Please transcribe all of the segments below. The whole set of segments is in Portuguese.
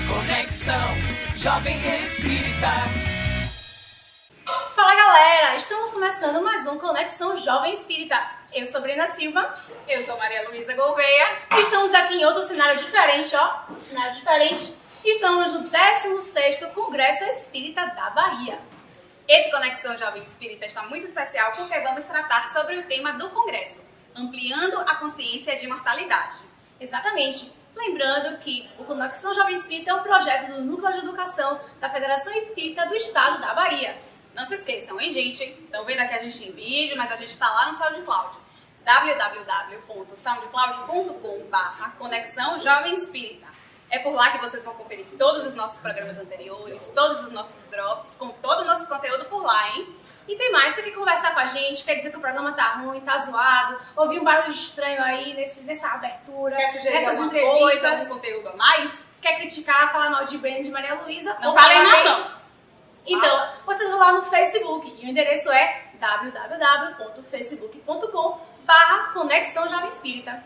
Conexão Jovem Espírita. Fala galera, estamos começando mais um Conexão Jovem Espírita. Eu sou Brena Silva. Eu sou Maria Luísa Gouveia. Estamos aqui em outro cenário diferente, cenário diferente. Estamos no 16º Congresso Espírita da Bahia. Esse Conexão Jovem Espírita está muito especial porque vamos tratar sobre o tema do Congresso, ampliando a consciência de imortalidade. Exatamente. Lembrando que o Conexão Jovem Espírita é um projeto do Núcleo de Educação da Federação Espírita do Estado da Bahia. Não se esqueçam, hein, gente? Estão vendo aqui a gente em vídeo, mas a gente está lá no SoundCloud. www.soundcloud.com/Conexão Jovem Espírita. É por lá que vocês vão conferir todos os nossos programas anteriores, todos os nossos drops, com todo o nosso conteúdo por lá, hein? E tem mais, você quer conversar com a gente, quer dizer que o programa tá ruim, tá zoado, ouvir um barulho estranho aí nessa abertura, quer sugerir nessas alguma entrevistas, coisa, algum conteúdo a mais? Quer criticar, falar mal de Brenda e de Maria Luísa? Não falei mal, não. Então, vocês vão lá no Facebook e o endereço é www.facebook.com/Conexão Jovem Espírita.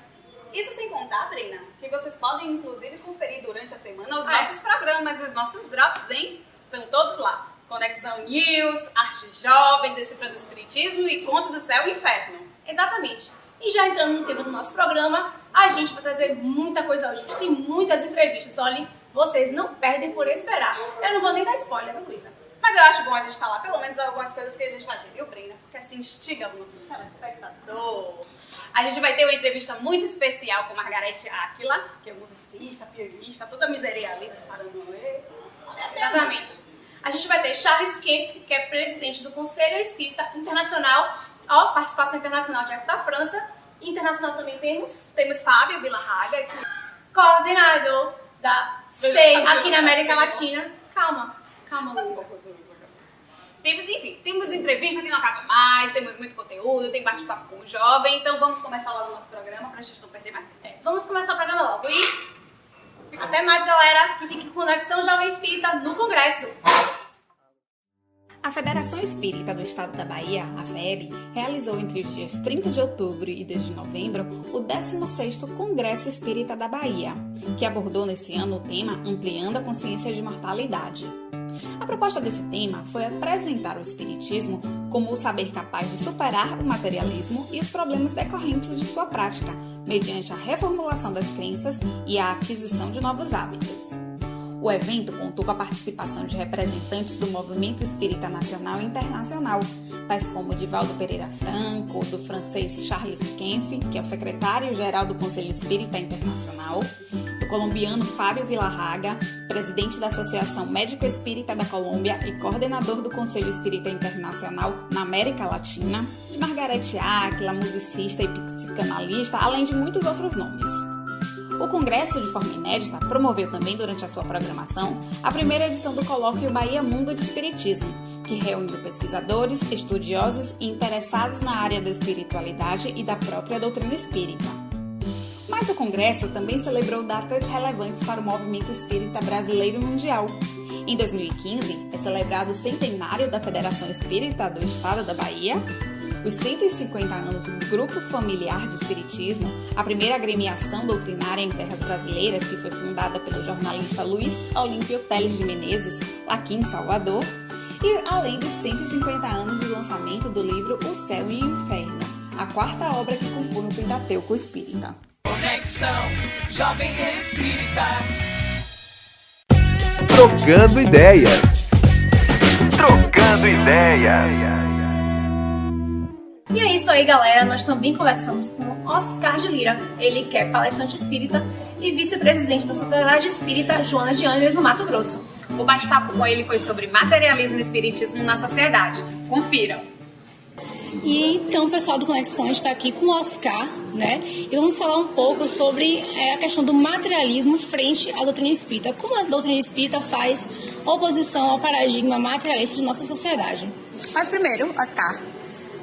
Isso sem contar, Brena, que vocês podem inclusive conferir durante a semana os nossos programas e os nossos drops, hein? Estão todos lá. Conexão News, Arte Jovem, Decifrando o Espiritismo e Conto do Céu e Inferno. Exatamente. E já entrando no tema do nosso programa, a gente vai trazer muita coisa hoje. A gente tem muitas entrevistas. Olhem, vocês não perdem por esperar. Eu não vou nem dar spoiler, viu, Luísa? Mas eu acho bom a gente falar pelo menos algumas coisas que a gente vai ter, viu, Brena? Porque assim instiga o nosso telespectador. A gente vai ter uma entrevista muito especial com Margarete Áquila, que é musicista, pianista, toda miseria ali disparando. Exatamente. A gente vai ter Charles Kempf, que é presidente do Conselho Espírita Internacional, participação internacional direto da França. Internacional também temos Fábio Villarraga, coordenador da SEI aqui na América Latina. Calma, Luísa. Temos entrevista que não acaba mais, temos muito conteúdo, tem bate-papo com o jovem, então vamos começar logo o nosso programa pra gente não perder mais tempo. Vamos começar o programa logo e até mais, galera, e fique com Conexão Jovem Espírita no Congresso. A Federação Espírita do Estado da Bahia, a FEB, realizou entre os dias 30 de outubro e 2 de novembro o 16º Congresso Espírita da Bahia, que abordou nesse ano o tema Ampliando a Consciência de Mortalidade. A proposta desse tema foi apresentar o Espiritismo como o saber capaz de superar o materialismo e os problemas decorrentes de sua prática, mediante a reformulação das crenças e a aquisição de novos hábitos. O evento contou com a participação de representantes do movimento espírita nacional e internacional, tais como Divaldo Pereira Franco, do francês Charles Kempf, que é o secretário-geral do Conselho Espírita Internacional, do colombiano Fábio Villarraga, presidente da Associação Médico Espírita da Colômbia e coordenador do Conselho Espírita Internacional na América Latina, de Margarete Áquila, musicista e psicanalista, além de muitos outros nomes. O Congresso, de forma inédita, promoveu também durante a sua programação a primeira edição do Colóquio Bahia Mundo de Espiritismo, que reuniu pesquisadores, estudiosos e interessados na área da espiritualidade e da própria doutrina espírita. Mas o Congresso também celebrou datas relevantes para o movimento espírita brasileiro e mundial. Em 2015, é celebrado o centenário da Federação Espírita do Estado da Bahia, os 150 anos do Grupo Familiar de Espiritismo, a primeira agremiação doutrinária em terras brasileiras, que foi fundada pelo jornalista Luiz Olímpio Teles de Menezes, aqui em Salvador, e além dos 150 anos de lançamento do livro O Céu e o Inferno, a quarta obra que compõe o Pentateuco Espírita. Conexão Jovem Espírita. Trocando ideias. E é isso aí, galera. Nós também conversamos com Oscar de Lira, ele que é palestrante espírita e vice-presidente da Sociedade Espírita Joana de Ângeles, no Mato Grosso. O bate-papo com ele foi sobre materialismo e espiritismo na sociedade. Confiram! E então o pessoal do Conexão está aqui com o Oscar, né? E vamos falar um pouco sobre a questão do materialismo frente à doutrina espírita. Como a doutrina espírita faz oposição ao paradigma materialista de nossa sociedade. Mas primeiro, Oscar,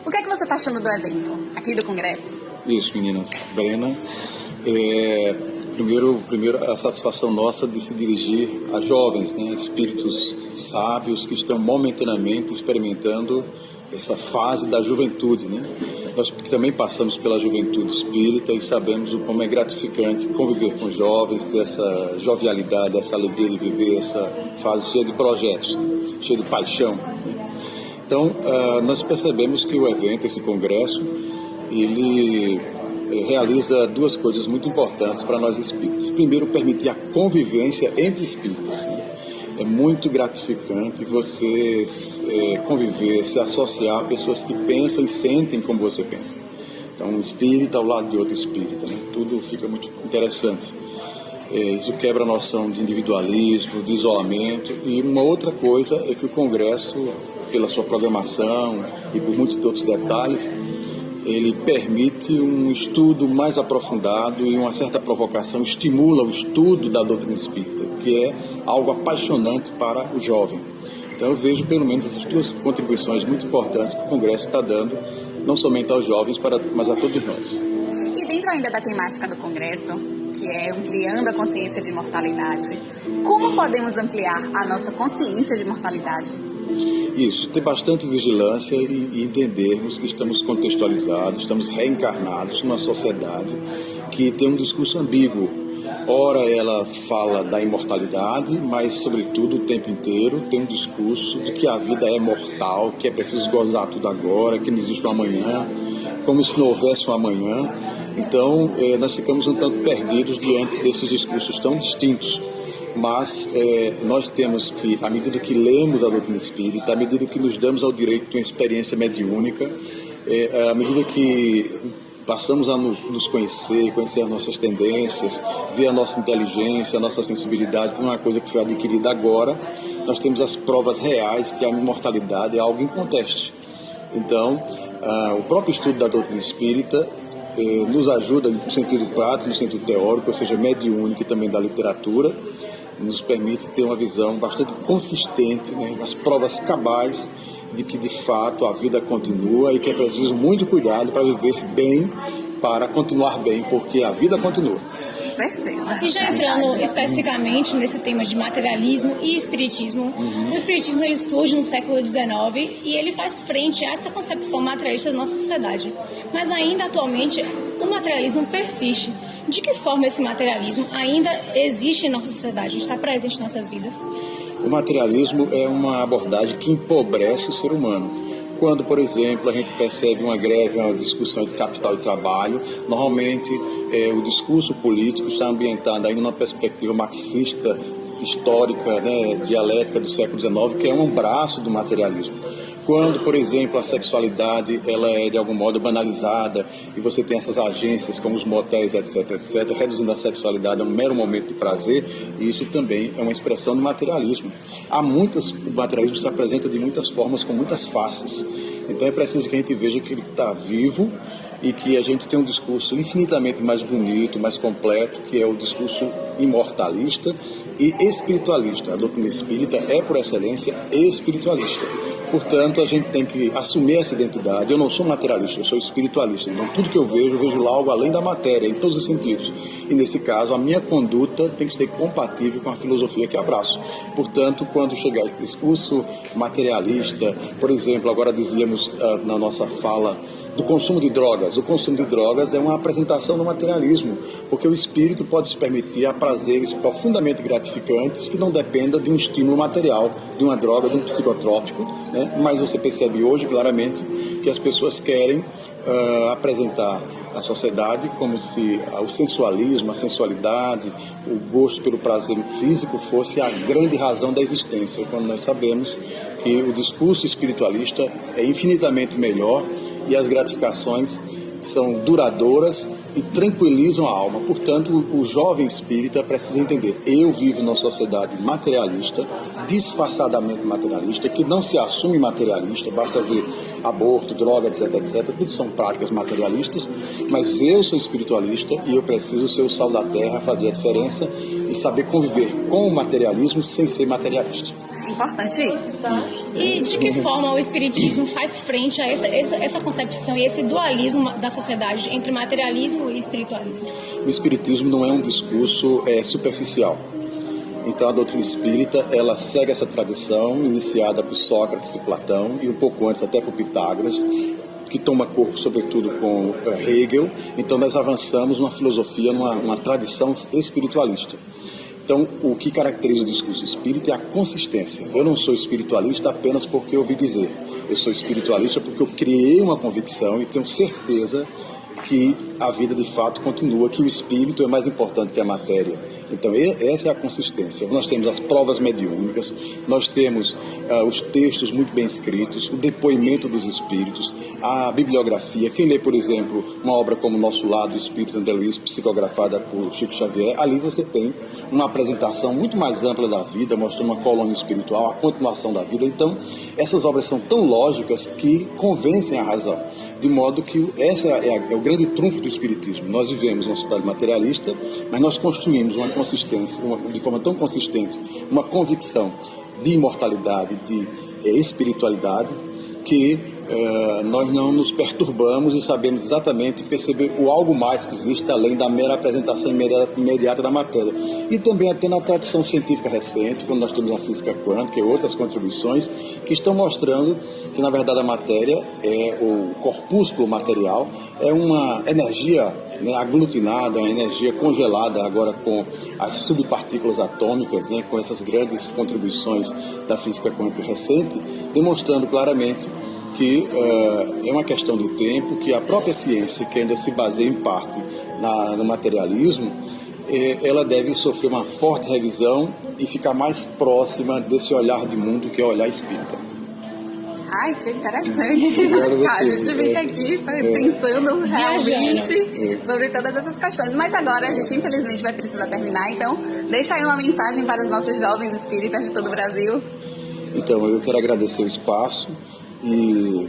o que é que você está achando do evento aqui do Congresso? Isso, meninas. Brena, primeiro a satisfação nossa de se dirigir a jovens, né, espíritos sábios que estão momentaneamente experimentando essa fase da juventude, né? Nós também passamos pela juventude espírita e sabemos o como é gratificante conviver com jovens, ter essa jovialidade, essa alegria de viver, essa fase cheia de projetos, né? Cheia de paixão, né? Então, nós percebemos que o evento, esse congresso, ele realiza duas coisas muito importantes para nós espíritas. Primeiro, permitir a convivência entre espíritas, né? É muito gratificante você conviver, se associar a pessoas que pensam e sentem como você pensa. Então, um espírita ao lado de outro espírita, né? Tudo fica muito interessante. Isso quebra a noção de individualismo, de isolamento. E uma outra coisa é que o Congresso, pela sua programação e por muitos outros detalhes, ele permite um estudo mais aprofundado e uma certa provocação, estimula o estudo da doutrina espírita, que é algo apaixonante para o jovem. Então eu vejo pelo menos essas duas contribuições muito importantes que o Congresso está dando, não somente aos jovens, mas a todos nós. E dentro ainda da temática do Congresso, que é ampliando a consciência de imortalidade, como podemos ampliar a nossa consciência de imortalidade? Isso, ter bastante vigilância e entendermos que estamos contextualizados, estamos reencarnados numa sociedade que tem um discurso ambíguo. Ora ela fala da imortalidade, mas sobretudo o tempo inteiro tem um discurso de que a vida é mortal, que é preciso gozar tudo agora, que não existe um amanhã, como se não houvesse um amanhã. Então nós ficamos um tanto perdidos diante desses discursos tão distintos. Mas nós temos que, à medida que lemos a doutrina espírita, à medida que nos damos ao direito de uma experiência mediúnica, à medida que passamos a nos conhecer as nossas tendências, ver a nossa inteligência, a nossa sensibilidade, que não é uma coisa que foi adquirida agora, nós temos as provas reais que a imortalidade é algo inconteste. Então, o próprio estudo da doutrina espírita nos ajuda no sentido prático, no sentido teórico, ou seja, mediúnico e também da literatura, nos permite ter uma visão bastante consistente, né, as provas cabais de que de fato a vida continua e que é preciso muito cuidado para viver bem, para continuar bem, porque a vida continua. Certeza. E já entrando especificamente nesse tema de materialismo e espiritismo, o espiritismo ele surge no século XIX e ele faz frente a essa concepção materialista da nossa sociedade. Mas ainda atualmente o materialismo persiste. De que forma esse materialismo ainda existe em nossa sociedade, está presente em nossas vidas? O materialismo é uma abordagem que empobrece o ser humano. Quando, por exemplo, a gente percebe uma greve, uma discussão de capital e trabalho, normalmente o discurso político está ambientado ainda numa perspectiva marxista, histórica, né, dialética do século XIX, que é um braço do materialismo. Quando, por exemplo, a sexualidade ela é de algum modo banalizada e você tem essas agências como os motéis, etc., reduzindo a sexualidade a um mero momento de prazer, isso também é uma expressão do materialismo. O materialismo se apresenta de muitas formas, com muitas faces. Então é preciso que a gente veja que ele está vivo e que a gente tem um discurso infinitamente mais bonito, mais completo, que é o discurso imortalista e espiritualista. A doutrina espírita é, por excelência, espiritualista. Portanto, a gente tem que assumir essa identidade. Eu não sou materialista, eu sou espiritualista. Então, tudo que eu vejo lá algo além da matéria, em todos os sentidos. E, nesse caso, a minha conduta tem que ser compatível com a filosofia que abraço. Portanto, quando chegar esse discurso materialista, por exemplo, agora dizíamos na nossa fala do consumo de drogas. O consumo de drogas é uma apresentação do materialismo, porque o espírito pode se permitir a prazeres profundamente gratificantes que não dependam de um estímulo material, de uma droga, de um psicotrópico, né? Mas você percebe hoje claramente que as pessoas querem apresentar à sociedade como se o sensualismo, a sensualidade, o gosto pelo prazer físico fosse a grande razão da existência, quando nós sabemos que o discurso espiritualista é infinitamente melhor e as gratificações são duradouras e tranquilizam a alma. Portanto, o jovem espírita precisa entender: eu vivo numa sociedade materialista, disfarçadamente materialista, que não se assume materialista, basta ver aborto, droga, etc, tudo são práticas materialistas, mas eu sou espiritualista e eu preciso ser o sal da terra, fazer a diferença e saber conviver com o materialismo sem ser materialista. Importante isso. E de que forma o espiritismo faz frente a essa concepção e esse dualismo da sociedade entre materialismo e espiritualismo? O espiritismo não é um discurso superficial. Então a doutrina espírita, ela segue essa tradição iniciada por Sócrates e Platão e um pouco antes até por Pitágoras, que toma corpo sobretudo com Hegel. Então nós avançamos numa filosofia, numa tradição espiritualista. Então, o que caracteriza o discurso espírita é a consistência. Eu não sou espiritualista apenas porque eu ouvi dizer. Eu sou espiritualista porque eu criei uma convicção e tenho certeza que a vida de fato continua, que o espírito é mais importante que a matéria. Então essa é a consistência. Nós temos as provas mediúnicas, nós temos os textos muito bem escritos, o depoimento dos espíritos, a bibliografia. Quem lê, por exemplo, uma obra como Nosso Lado, o Espírito André Luiz, psicografada por Chico Xavier, ali você tem uma apresentação muito mais ampla da vida, mostrando uma colônia espiritual, a continuação da vida. Então essas obras são tão lógicas que convencem a razão, de modo que essa é o grande trunfo do espiritismo. Nós vivemos uma sociedade materialista, mas nós construímos uma consistência, de forma tão consistente, uma convicção de imortalidade, de espiritualidade, que nós não nos perturbamos e sabemos exatamente perceber o algo mais que existe além da mera apresentação imediata da matéria. E também até na tradição científica recente, quando nós temos a física quântica e outras contribuições que estão mostrando que, na verdade, a matéria, o corpúsculo material, é uma energia aglutinada, uma energia congelada agora com as subpartículas atômicas, com essas grandes contribuições da física quântica recente, demonstrando claramente que é uma questão de tempo, que a própria ciência, que ainda se baseia em parte no materialismo, ela deve sofrer uma forte revisão e ficar mais próxima desse olhar de mundo que é o olhar espírita. Ai, que interessante, Oscar. A gente fica aqui pensando realmente sobre todas essas questões. Mas agora a gente infelizmente vai precisar terminar, então deixa aí uma mensagem para os nossos jovens espíritas de todo o Brasil. Então, eu quero agradecer o espaço e,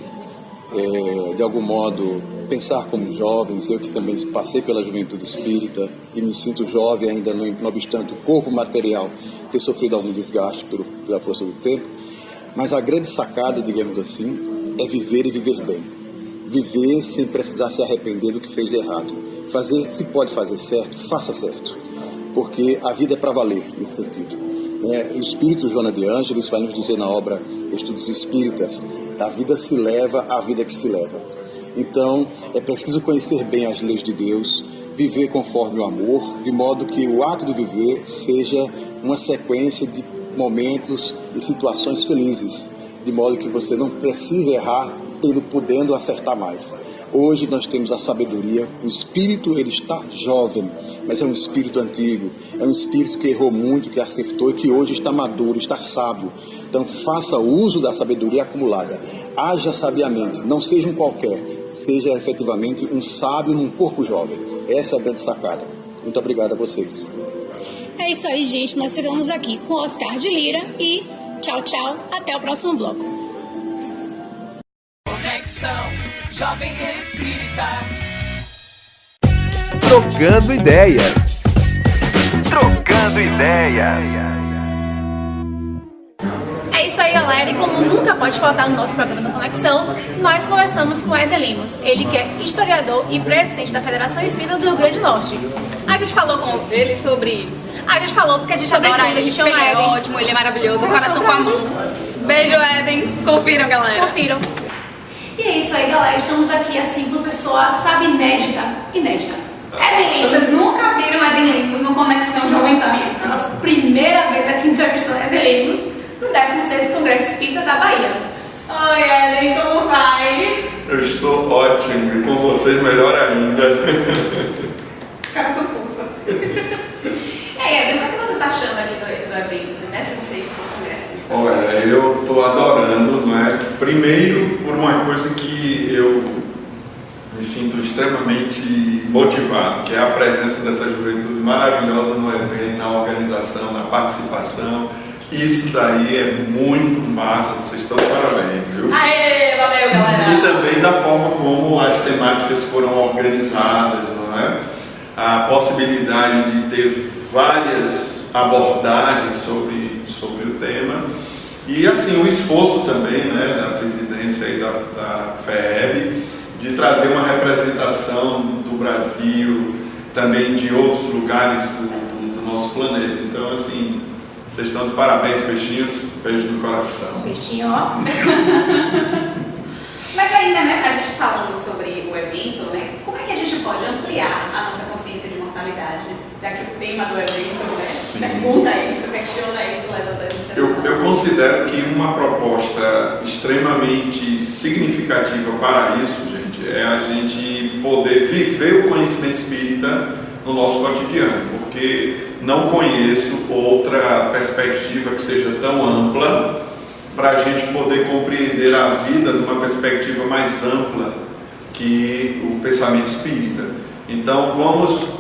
de algum modo, pensar como jovens. Eu que também passei pela juventude espírita e me sinto jovem ainda, não obstante o corpo material ter sofrido algum desgaste pela força do tempo. Mas a grande sacada, digamos assim, é viver e viver bem. Viver sem precisar se arrepender do que fez de errado. Se pode fazer certo, faça certo. Porque a vida é para valer, nesse sentido. O espírito Joana de Ângeles vai nos dizer na obra Estudos Espíritas: a vida se leva à vida que se leva. Então, é preciso conhecer bem as leis de Deus, viver conforme o amor, de modo que o ato de viver seja uma sequência de momentos e situações felizes, de modo que você não precisa errar podendo acertar mais. Hoje nós temos a sabedoria, o espírito ele está jovem, mas é um espírito antigo, é um espírito que errou muito, que acertou e que hoje está maduro, está sábio. Então faça uso da sabedoria acumulada, haja sabiamente, não seja um qualquer, seja efetivamente um sábio num corpo jovem. Essa é a grande sacada. Muito obrigado a vocês. É isso aí, gente. Nós ficamos aqui com Oscar de Lira e tchau, tchau. Até o próximo bloco. Conexão Jovem Espírita. Trocando ideias. Trocando ideias. É isso aí, galera. E como nunca pode faltar no nosso programa da Conexão, nós conversamos com Éder Lemos. Ele que é historiador e presidente da Federação Espírita do Rio Grande do Norte. A gente falou com ele sobre... A gente falou porque a gente adora ele, chama ele é Éden. ótimo, ele é maravilhoso, coração com a mão. Beijo, Éden. Confiram, galera. Confiram. E é isso aí, galera. Estamos aqui, assim, com uma pessoa, sabe, inédita. Éden Lemos. Vocês nunca viram Éden Lemos no Conexão Jovem Espírita? É a nossa primeira vez aqui entrevistando Éden Lemos no 16º Congresso Espírita da Bahia. Oi, Éden, como vai? Eu estou ótimo e com vocês melhor ainda. Coração pulsa. E aí, Éden, o que você está achando ali do evento, do 16º Congresso? Olha, eu estou adorando, não é? Primeiro, por uma coisa que eu me sinto extremamente motivado, que é a presença dessa juventude maravilhosa no evento, na organização, na participação. Isso daí é muito massa, vocês estão de parabéns, viu? Aê, valeu, galera! E também da forma como as temáticas foram organizadas, não é? A possibilidade de ter várias abordagens sobre o tema e assim o esforço também, né, da presidência e da FEB de trazer uma representação do Brasil, também de outros lugares do nosso planeta. Então assim, Vocês estão de parabéns, peixinhos. Beijo no coração. Peixinho, ó. Mas ainda, né, a gente falando sobre o evento, né, como é que a gente pode ampliar a nossa consciência de mortalidade? Já que o tema do evento, né, pergunta isso, questiona isso, levanta a gente Eu considero que uma proposta extremamente significativa para isso, gente, é a gente poder viver o conhecimento espírita no nosso cotidiano, porque não conheço outra perspectiva que seja tão ampla para a gente poder compreender a vida numa perspectiva mais ampla que o pensamento espírita. Então vamos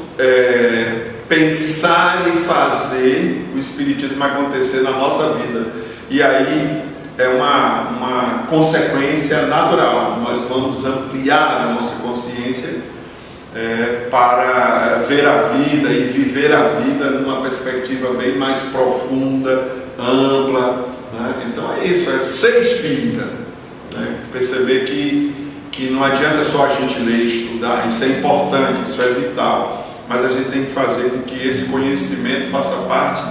pensar e fazer o espiritismo acontecer na nossa vida, e aí é uma consequência natural. Nós vamos ampliar a nossa consciência para ver a vida e viver a vida numa perspectiva bem mais profunda, ampla, né? Então é isso, é ser espírita, né? Perceber que não adianta só a gente ler e estudar, isso é importante, isso é vital, mas a gente tem que fazer com que esse conhecimento faça parte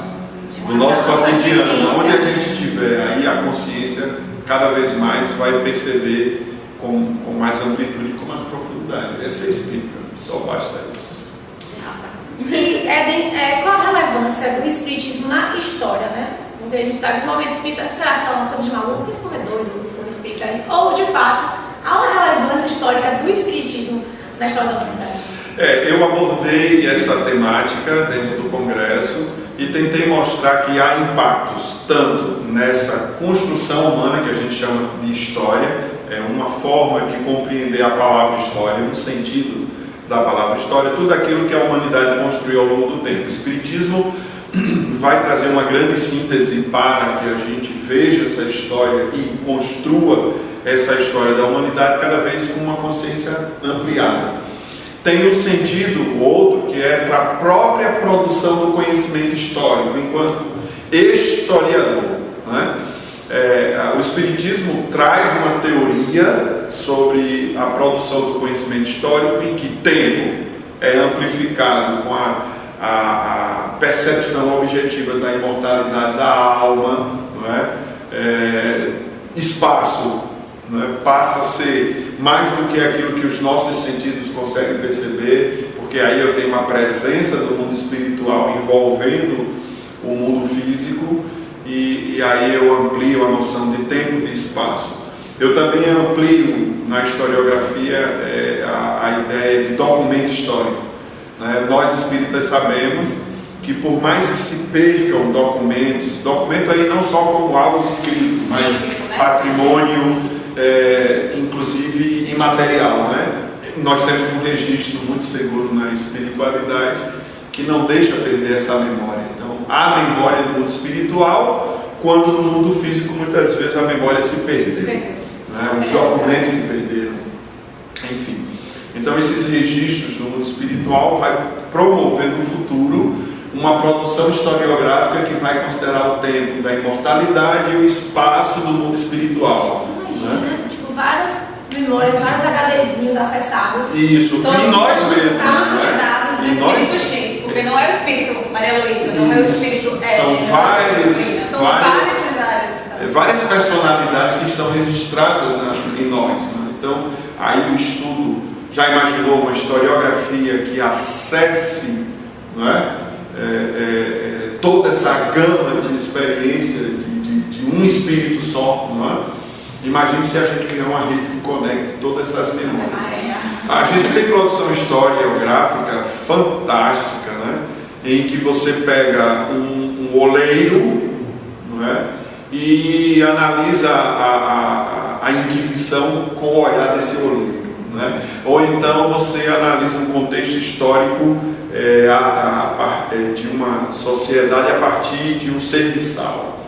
do nosso cotidiano. Onde a gente estiver, aí a consciência cada vez mais vai perceber com mais amplitude, com mais profundidade. É ser espírita, só basta isso. E qual a relevância do espiritismo na história, né? Porque a gente sabe que o movimento espírita, será que ela é uma coisa de maluco? Esse povo é doido, esse povo espírita aí? Ou, de fato, há uma relevância histórica do espiritismo na história da humanidade? Eu abordei essa temática dentro do Congresso e tentei mostrar que há impactos tanto nessa construção humana, que a gente chama de história, é uma forma de compreender a palavra história, no sentido da palavra história, tudo aquilo que a humanidade construiu ao longo do tempo. O Espiritismo vai trazer uma grande síntese para que a gente veja essa história e construa essa história da humanidade cada vez com uma consciência ampliada. Tem um sentido outro que é para a própria produção do conhecimento histórico, enquanto historiador, né? O Espiritismo traz uma teoria sobre a produção do conhecimento histórico, em que tempo é amplificado com a percepção objetiva da imortalidade da alma, não é? Espaço, não é? Passa a ser mais do que aquilo que os nossos sentidos conseguem perceber, porque aí eu tenho uma presença do mundo espiritual envolvendo o mundo físico, e aí eu amplio a noção de tempo e de espaço. Eu também amplio na historiografia a ideia de documento histórico, né? Nós espíritas sabemos que por mais que se percam documentos, documento aí não só como algo escrito, mas patrimônio, inclusive imaterial, né? Nós temos um registro muito seguro na espiritualidade que não deixa perder essa memória. Então, há memória no mundo espiritual, quando no mundo físico muitas vezes a memória se perdeu, né? Os documentos se perderam, enfim. Então, esses registros no mundo espiritual vai promover no futuro uma produção historiográfica que vai considerar o tempo da imortalidade e o espaço do mundo espiritual. Imagina, né? Tipo, várias memórias, vários HDzinhos acessados. Isso, e nós mesmos. Dados do espírito X, porque não é o espírito Maria Luísa, não é o espírito São várias personalidades que estão registradas em nós, né? Então, aí o estudo já imaginou uma historiografia que acesse, não é? Toda essa gama de experiência de um espírito só, não é? Imagine se a gente criar uma rede que conecte todas essas memórias. A gente tem produção historiográfica fantástica, né? Em que você pega um oleiro, não é? E analisa a Inquisição com o olhar desse oleiro, né? Ou então você analisa um contexto histórico de uma sociedade a partir de um serviçal.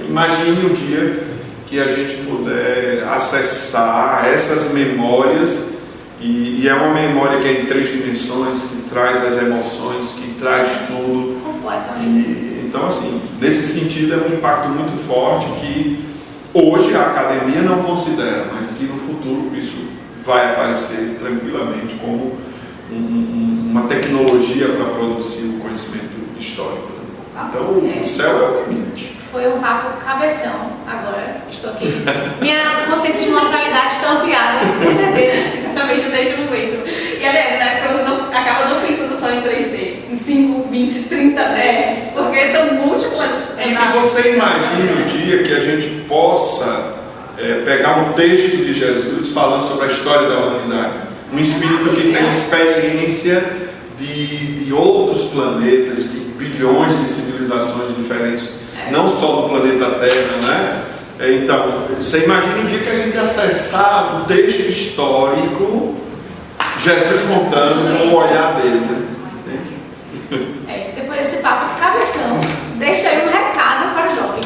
Imagine um dia que a gente puder acessar essas memórias, e é uma memória que é em 3 dimensões, que traz as emoções, que traz tudo. Completamente. Então, assim, nesse sentido é um impacto muito forte que hoje a academia não considera, mas que no futuro isso vai aparecer tranquilamente como uma tecnologia para produzir o conhecimento histórico. Então Então o céu é o limite. Foi um papo cabeção. Agora estou aqui. Minha consciência de mortalidade está ampliada, com certeza. Exatamente, desde o momento. E aliás, na época você acaba não pensando só em 3D, em 5, 20, 30D, porque são múltiplas. E que você imagine o dia que a gente possa pegar um texto de Jesus falando sobre a história da humanidade. Um espírito que tem experiência de outros planetas, de bilhões de civilizações diferentes, não só do planeta Terra, né? Então, você imagina o dia que a gente acessar o texto histórico, Jesus contando com o olhar dele, né? Entende? Depois desse papo cabeção, deixa aí um recado para o jovem.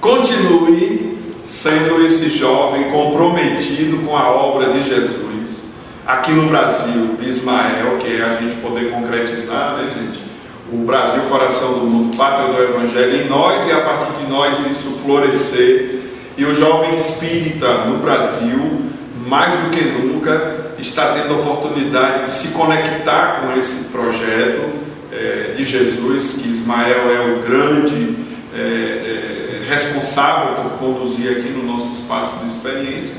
Continue sendo esse jovem comprometido com a obra de Jesus, aqui no Brasil, de Ismael, que é a gente poder concretizar, né, gente? O Brasil, coração do mundo, pátria do Evangelho em nós, e a partir de nós isso florescer. E o jovem espírita no Brasil, mais do que nunca, está tendo a oportunidade de se conectar com esse projeto de Jesus, que Ismael é o grande responsável por conduzir aqui no nosso espaço de experiência.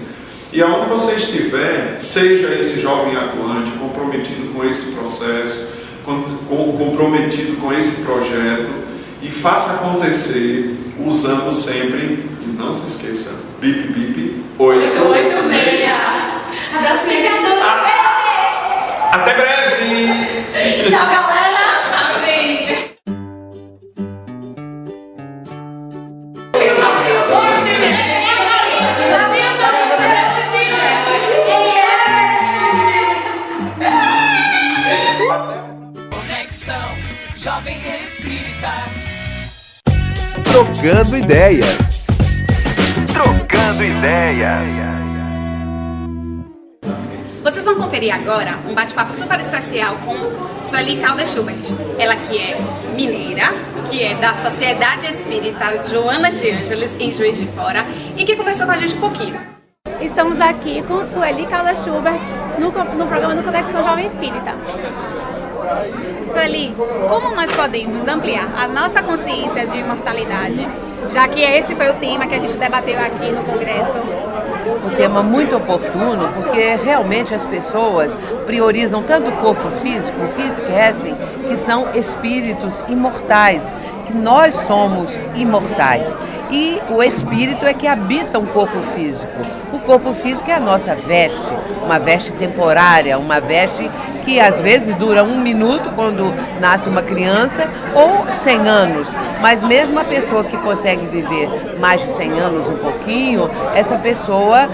E aonde você estiver, seja esse jovem atuante, comprometido com esse processo, comprometido com esse projeto, e faça acontecer usando sempre, e não se esqueça, bip bip 886. Abraço, minha Até breve! Tchau, galera! Tchau, gente! Conexão Jovem Espírita. Trocando ideias. Trocando ideias. Vocês vão conferir agora um bate-papo super especial com Sueli Caldas Schubert. Ela que é mineira, que é da Sociedade Espírita Joana de Ângeles, em Juiz de Fora, e que conversou com a gente um pouquinho. Estamos aqui com Sueli Caldas Schubert no programa do Conexão Jovem Espírita. Sueli, como nós podemos ampliar a nossa consciência de imortalidade, já que esse foi o tema que a gente debateu aqui no Congresso? Um tema muito oportuno, porque realmente as pessoas priorizam tanto o corpo físico que esquecem que são espíritos imortais, que nós somos imortais. E o espírito é que habita um corpo físico. O corpo físico é a nossa veste, uma veste temporária, uma veste que às vezes dura 1 minuto quando nasce uma criança, ou 100 anos. Mas mesmo a pessoa que consegue viver mais de 100 anos, um pouquinho, essa pessoa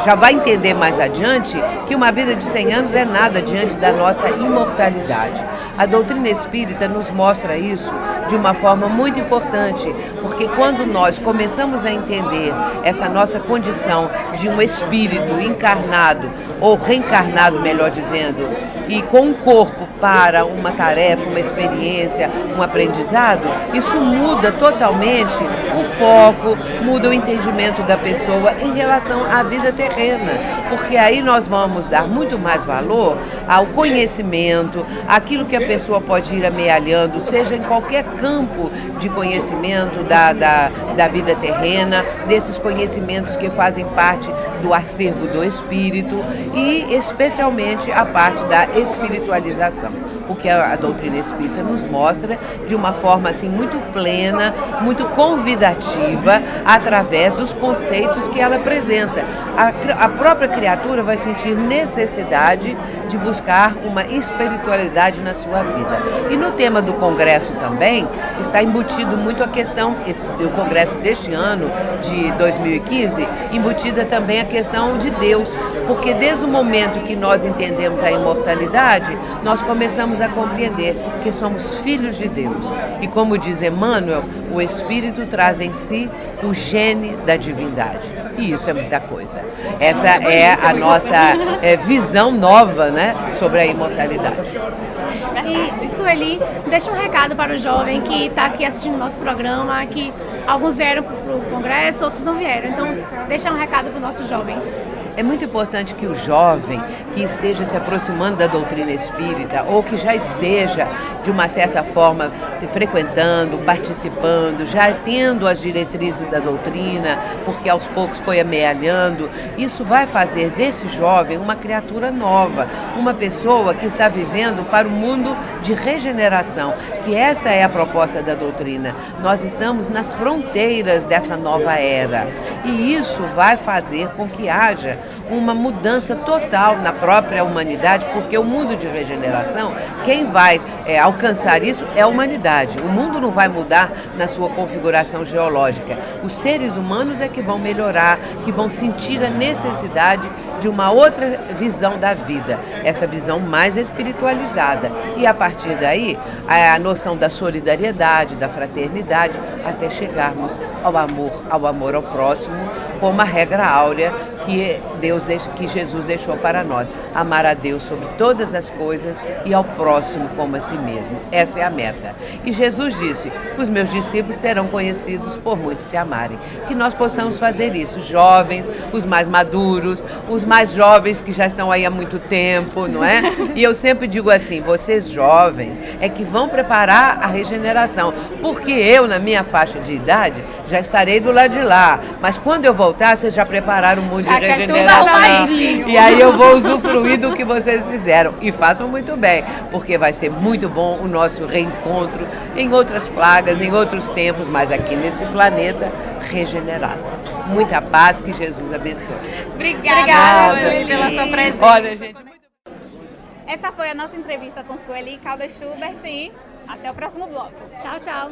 já vai entender mais adiante que uma vida de 100 anos é nada diante da nossa imortalidade. A doutrina espírita nos mostra isso de uma forma muito importante, porque quando nós começamos a entender essa nossa condição de um espírito encarnado, ou reencarnado, melhor dizendo, e com um corpo para uma tarefa, uma experiência, um aprendizado, isso muda totalmente o foco, muda o entendimento da pessoa em relação à vida terrena, porque aí nós vamos dar muito mais valor ao conhecimento, aquilo que a pessoa pode ir amealhando, seja em qualquer campo de conhecimento da vida terrena, desses conhecimentos que fazem parte do acervo do espírito e especialmente a parte da espiritualização, o que a doutrina espírita nos mostra de uma forma assim muito plena, muito convidativa, através dos conceitos que ela apresenta. A própria criatura vai sentir necessidade de buscar uma espiritualidade na sua vida. E no tema do Congresso também está embutido muito a questão, o Congresso deste ano, de 2015, embutida também a questão de Deus, porque desde o momento que nós entendemos a imortalidade, nós começamos a compreender que somos filhos de Deus. E como diz Emmanuel, o Espírito traz em si o gene da divindade. E isso é muita coisa. Essa é a nossa visão nova, né, sobre a imortalidade. E Sueli, deixa um recado para o jovem que está aqui assistindo o nosso programa, que alguns vieram para o Congresso, outros não vieram. Então, deixa um recado para o nosso jovem. É muito importante que o jovem que esteja se aproximando da doutrina espírita ou que já esteja, de uma certa forma, frequentando, participando, já tendo as diretrizes da doutrina, porque aos poucos foi amealhando, isso vai fazer desse jovem uma criatura nova, uma pessoa que está vivendo para o mundo de regeneração, que essa é a proposta da doutrina. Nós estamos nas fronteiras dessa nova era e isso vai fazer com que haja uma mudança total na própria humanidade, porque o mundo de regeneração, quem vai alcançar isso é a humanidade. O mundo não vai mudar na sua configuração geológica. Os seres humanos é que vão melhorar, que vão sentir a necessidade de uma outra visão da vida, essa visão mais espiritualizada. E a partir daí, a noção da solidariedade, da fraternidade, até chegarmos ao amor ao próximo, como a regra áurea que Jesus deixou para nós. Amar a Deus sobre todas as coisas e ao próximo como a si mesmo. Essa é a meta. E Jesus disse, os meus discípulos serão conhecidos por muitos se amarem. Que nós possamos fazer isso, jovens, os mais maduros, os mais jovens que já estão aí há muito tempo, não é? E eu sempre digo assim, vocês jovens é que vão preparar a regeneração, porque eu, na minha faixa de idade, já estarei do lado de lá, mas quando eu voltar, vocês já prepararam o mundo de regeneração. E aí eu vou usufruir do que vocês fizeram. E façam muito bem, porque vai ser muito bom o nosso reencontro em outras plagas, em outros tempos, mas aqui nesse planeta regenerado. Muita paz, que Jesus abençoe. Obrigada pela sua presença. Olha, gente, essa foi a nossa entrevista com Sueli Caldas Schubert e até o próximo bloco. Tchau, tchau.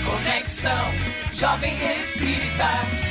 Conexão Jovem Espírita.